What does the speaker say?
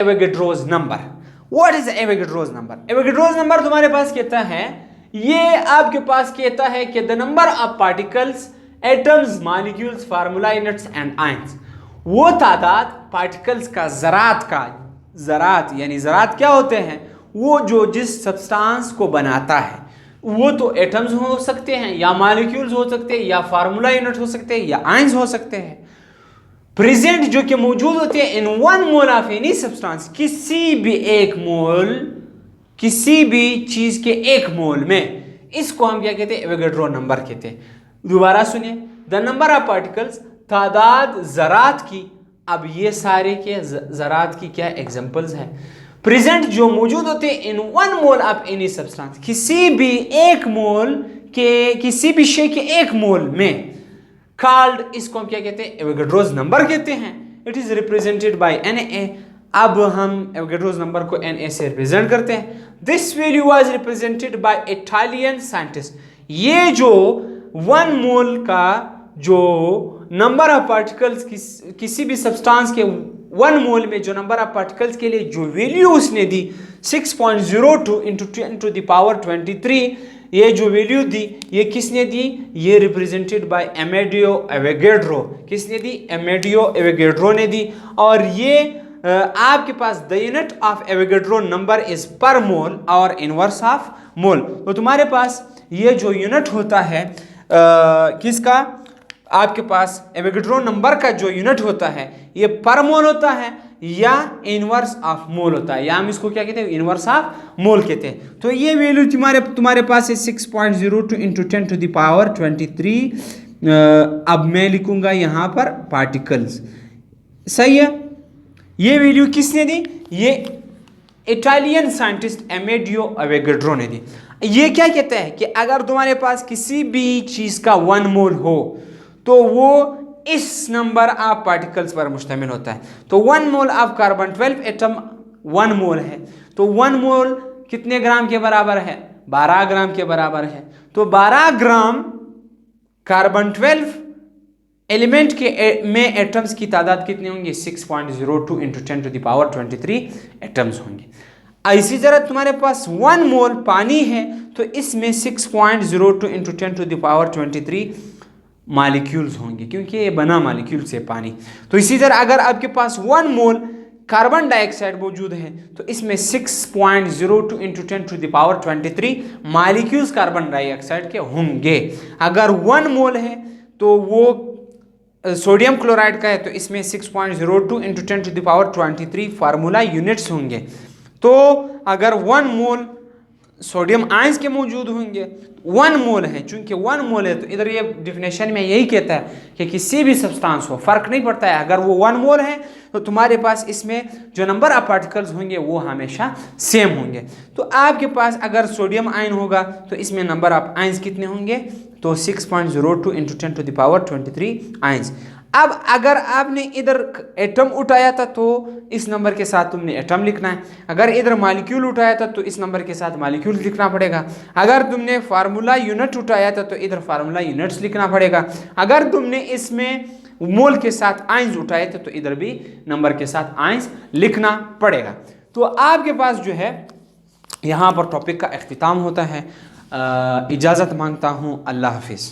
Avogadro's number. What is Avogadro's number? Avogadro's number तुम्हारे पास कहता है, ये आपके पास कहता है कि the number of particles, atoms, molecules, formula units and ions, वो तादाद पार्टिकल्स का, ज़रात यानी ज़रात क्या होते हैं? वो जो जिस सब्सटेंस को बनाता है, वो तो एटम्स हो सकते हैं या मॉलिक्यूल्स हो सकते हैं या फार्मूला यूनिट हो सकते हैं या आयंस हो सकते हैं, प्रेजेंट जो कि मौजूद होते हैं इन 1 मोल ऑफ एनी सब्सटेंस, किसी भी एक मोल, किसी भी चीज के एक मोल में, इसको हम क्या कहते हैं? एवोगैड्रो नंबर कहते हैं। दोबारा सुनिए, द नंबर ऑफ पार्टिकल्स, तादाद ज़रात की। अब ये सारे के ज़रात की क्या एग्जांपल्स हैं? प्रेजेंट जो मौजूद होते हैं इन 1 मोल ऑफ एनी सब्सटेंस, किसी भी एक मोल के, किसी भी शे के एक मोल में, कॉल्ड, इसको हम क्या कहते हैं? एवोगैड्रोस नंबर कहते हैं। It is represented by Na। अब हम एवोगैड्रोस नंबर को Na से रिप्रेजेंट करते हैं। This value was represented by Italian scientist. ये जो 1 मोल का जो नंबर ऑफ पार्टिकल्स, किसी भी सब्सटेंस के 1 मोल में जो नंबर ऑफ पार्टिकल्स के लिए जो वैल्यू उसने दी 6.02 इंटू 10 टू द पावर 23, ये जो वैल्यू दी, ये किसने दी? ये रिप्रेजेंटेड बाय अमेडियो एवोगैड्रो। किसने दी? अमेडियो एवोगैड्रो ने दी। और ये आपके पास the unit of Avogadro number is per mole और इनवर्स ऑफ मोल। तो तुम्हारे पास ये जो यूनिट होता है किसका? आपके पास एवोगैड्रो नंबर का जो यूनिट होता है, ये पर मोल होता है या इनवर्स ऑफ मोल होता है, या हम इसको क्या कहते हैं? इनवर्स ऑफ मोल कहते हैं। तो ये वैल्यू तुम्हारे पास है 6.02 इंटू 10 टू द पावर 23। अब मैं लिखूंगा यहाँ पर पार्टिकल्स, सही है। ये वैल्यू किसने दी? ये इटालियन साइंटिस्ट अमेडियो एवोगैड्रो ने दी। ये क्या कहता है कि अगर तुम्हारे पास किसी भी चीज का 1 मोल हो तो वो इस नंबर ऑफ पार्टिकल्स पर मुश्तमिल होता है। तो 1 मोल ऑफ कार्बन 12 एटम 1 मोल है, तो 1 मोल कितने ग्राम के बराबर है? 12 ग्राम के बराबर है। तो 12 ग्राम कार्बन 12 एलिमेंट के में एटम्स की तादाद कितने होंगे? 6.02 into 10 to the power 23 atoms होंगे। इसी तरह तुम्हारे पास 1 मोल पानी है, तो इसमें 6.02 into 10 to the power 23 molecules होंगे, क्योंकि ये बना मॉलिक्यूल से पानी। तो इसी तरह अगर आपके पास 1 मोल कार्बन डाइऑक्साइड मौजूद है, तो इसमें 6.02 into 10 to the power 23 molecules carbon dioxide के होंगे। अगर 1 मोल है तो वो सोडियम क्लोराइड का है, तो इसमें 6.02 into 10 to the power 23 formula units होंगे। तो अगर 1 मोल सोडियम आयंस के मौजूद होंगे, 1 मोल है, चूंकि 1 मोल है तो इधर ये डिफिनेशन में यही कहता है कि किसी भी सब्सटेंस हो, फर्क नहीं पड़ता है, अगर वो 1 मोल है तो तुम्हारे पास इसमें जो नंबर ऑफ पार्टिकल्स होंगे वो हमेशा सेम होंगे। तो आपके पास अगर सोडियम आयन होगा तो इसमें नंबर ऑफ आयंस कितने होंगे? तो 6.02 into 10 to the power 23 ions. अब अगर आपने इधर एटम उठाया था तो इस नंबर के साथ तुमने एटम लिखना है, अगर इधर मॉलिक्यूल उठाया था तो इस नंबर के साथ मॉलिक्यूल लिखना पड़ेगा, अगर तुमने फार्मूला यूनिट उठाया था तो इधर फार्मूला यूनिट्स लिखना पड़ेगा, अगर तुमने इसमें मोल के साथ आयंस उठाए थे तो इधर भी नंबर के साथ आयंस लिखना पड़ेगा। तो आपके पास जो है यहाँ पर टॉपिक का इख्तिताम होता है। इजाज़त मांगता हूँ। अल्लाह हाफिज़।